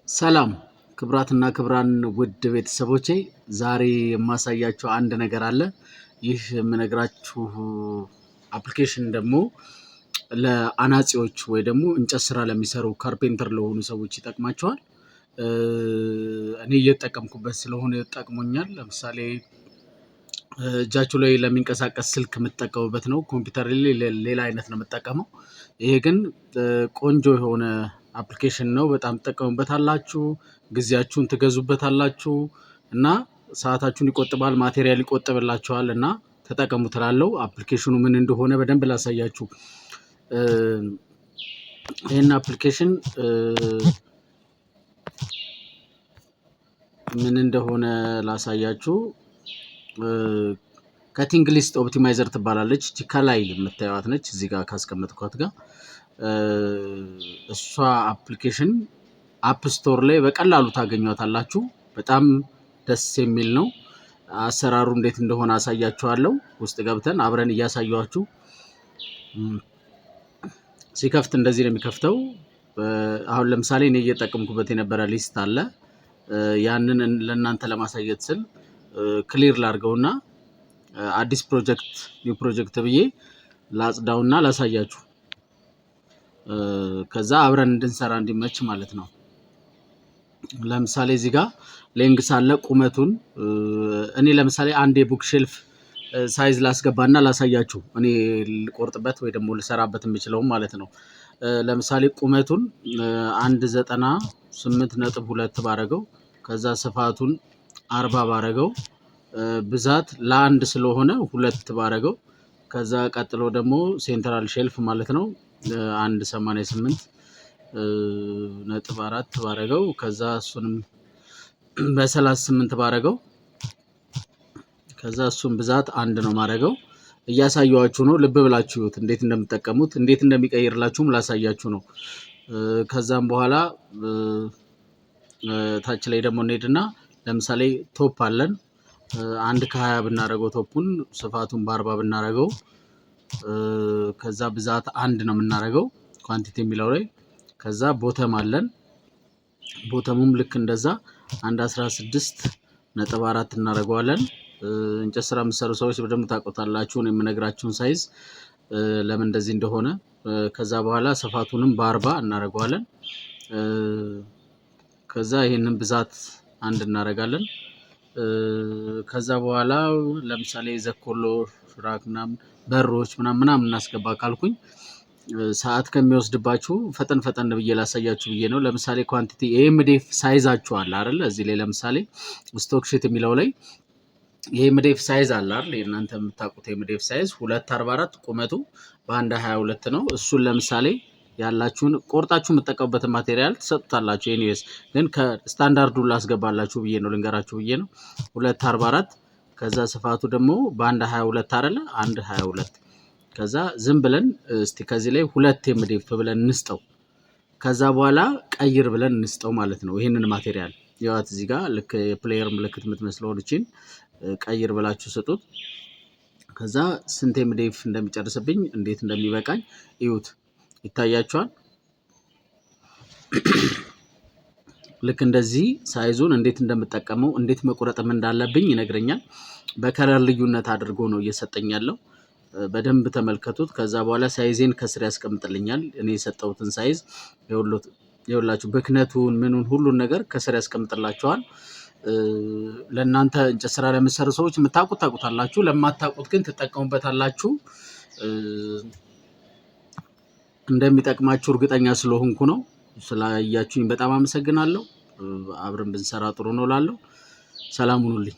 ሰላም ክብራትና ክብራን ውድ ቤተሰቦቼ ዛሬ የማሳያችሁ አንድ ነገር አለ። ይህ የምነግራችሁ አፕሊኬሽን ደግሞ ለአናጺዎች ወይ ደግሞ እንጨት ስራ ለሚሰሩ ካርፔንተር ለሆኑ ሰዎች ይጠቅማቸዋል። እኔ እየተጠቀምኩበት ስለሆነ ጠቅሞኛል። ለምሳሌ እጃችሁ ላይ ለሚንቀሳቀስ ስልክ የምትጠቀሙበት ነው። ኮምፒውተር ሌላ አይነት ነው የምጠቀመው። ይሄ ግን ቆንጆ የሆነ አፕሊኬሽን ነው። በጣም ትጠቀሙበታላችሁ፣ ጊዜያችሁን ትገዙበታላችሁ እና ሰዓታችሁን ይቆጥባል፣ ማቴሪያል ይቆጥብላችኋል እና ተጠቀሙት እላለሁ። አፕሊኬሽኑ ምን እንደሆነ በደንብ ላሳያችሁ። ይሄን አፕሊኬሽን ምን እንደሆነ ላሳያችሁ። ከቲንግ ሊስት ኦፕቲማይዘር ትባላለች። እቺ ከላይ የምታዩት ነች፣ እዚህ ጋር ካስቀመጥኳት ጋር እሷ አፕሊኬሽን አፕ ስቶር ላይ በቀላሉ ታገኟታላችሁ። በጣም ደስ የሚል ነው። አሰራሩ እንዴት እንደሆነ አሳያችኋለሁ። ውስጥ ገብተን አብረን እያሳያችሁ። ሲከፍት እንደዚህ ነው የሚከፍተው። አሁን ለምሳሌ እኔ እየተጠቀምኩበት የነበረ ሊስት አለ። ያንን ለእናንተ ለማሳየት ስል ክሊር ላድርገውና አዲስ ፕሮጀክት ኒው ፕሮጀክት ብዬ ላጽዳውና ላሳያችሁ። ከዛ አብረን እንድንሰራ እንዲመች ማለት ነው። ለምሳሌ እዚህ ጋር ሌንግስ አለ፣ ቁመቱን እኔ ለምሳሌ አንድ የቡክ ሼልፍ ሳይዝ ላስገባና ላሳያችሁ። እኔ ልቆርጥበት ወይ ደግሞ ልሰራበት የምችለው ማለት ነው። ለምሳሌ ቁመቱን 198.2 ባረገው፣ ከዛ ስፋቱን 40 ባረገው፣ ብዛት ለአንድ ስለሆነ 2 ባረገው፣ ከዛ ቀጥሎ ደግሞ ሴንትራል ሼልፍ ማለት ነው 188.4 ባረገው፣ ከዛ እሱንም በ38 ባረገው፣ ከዛ እሱን ብዛት አንድ ነው ማረገው። እያሳያችሁ ነው። ልብ ብላችሁ ይሁት እንዴት እንደምትጠቀሙት እንዴት እንደሚቀይርላችሁም ላሳያችሁ ነው። ከዛም በኋላ ታች ላይ ደግሞ እንሄድና ለምሳሌ ቶፕ አለን። 1 ከ20 ብናረገው ቶፑን ስፋቱን በ40 ብናረገው፣ ከዛ ብዛት አንድ ነው የምናረገው ኳንቲቲ የሚለው ላይ። ከዛ ቦተም አለን። ቦተሙም ልክ እንደዛ 116.4 እናረገዋለን። እንጨት ስራ የምትሰሩ ሰዎች በደንብ ታውቁታላችሁ ነው የምነግራችሁን ሳይዝ ለምን እንደዚህ እንደሆነ። ከዛ በኋላ ስፋቱንም በ40 እናረገዋለን። ከዛ ይሄንን ብዛት አንድ እናረጋለን። ከዛ በኋላ ለምሳሌ ዘኮሎ ራክ ምናምን በሮች ምናምን እናስገባ ካልኩኝ ሰዓት ከሚወስድባችሁ ፈጠን ፈጠን ብዬ ላሳያችሁ ብዬ ነው። ለምሳሌ ኳንቲቲ ኤምዲኤፍ ሳይዛችሁ አለ አይደል? እዚህ ላይ ለምሳሌ ስቶክ ሺት የሚለው ላይ የኤምዲኤፍ ሳይዝ አለ አይደል? እናንተ የምታውቁት ኤምዲኤፍ ሳይዝ 244 ቁመቱ በ122 ነው። እሱን ለምሳሌ ያላችሁን ቆርጣችሁ የምትጠቀሙበትን ማቴሪያል ትሰጡታላችሁ። ኤኒዌይስ ግን ከስታንዳርዱ ላስገባላችሁ ብዬ ነው፣ ልንገራችሁ ብዬ ነው። 244 ከዛ ስፋቱ ደግሞ በ122 አይደለ? 122 ከዛ ዝም ብለን እስቲ ከዚህ ላይ 2 ኤምዲኤፍ ብለን እንስጠው። ከዛ በኋላ ቀይር ብለን እንስጠው ማለት ነው። ይሄንን ማቴሪያል ያዋት እዚህ ጋር ልክ የፕሌየር ምልክት የምትመስለው ልችን ቀይር ብላችሁ ስጡት። ከዛ ስንት ኤምዲኤፍ እንደሚጨርስብኝ እንዴት እንደሚበቃኝ እዩት። ይታያችኋል። ልክ እንደዚህ ሳይዙን እንዴት እንደምጠቀመው እንዴት መቁረጥም እንዳለብኝ ይነግረኛል። በከለር ልዩነት አድርጎ ነው እየሰጠኝ ያለው። በደንብ ተመልከቱት። ከዛ በኋላ ሳይዜን ከስር ያስቀምጥልኛል። እኔ የሰጠሁትን ሳይዝ ይኸውላችሁ፣ ብክነቱን ምኑን ሁሉን ነገር ከስር ያስቀምጥላችኋል። ለእናንተ እንጨት ስራ ለምትሰሩ ሰዎች የምታውቁት ታውቁታላችሁ፣ ለማታውቁት ግን ትጠቀሙበታላችሁ። እንደሚጠቅማችሁ እርግጠኛ ስለሆንኩ ነው። ስላያችሁኝ በጣም አመሰግናለሁ። አብረን ብንሰራ ጥሩ ነው እላለሁ። ሰላም ሁኑልኝ።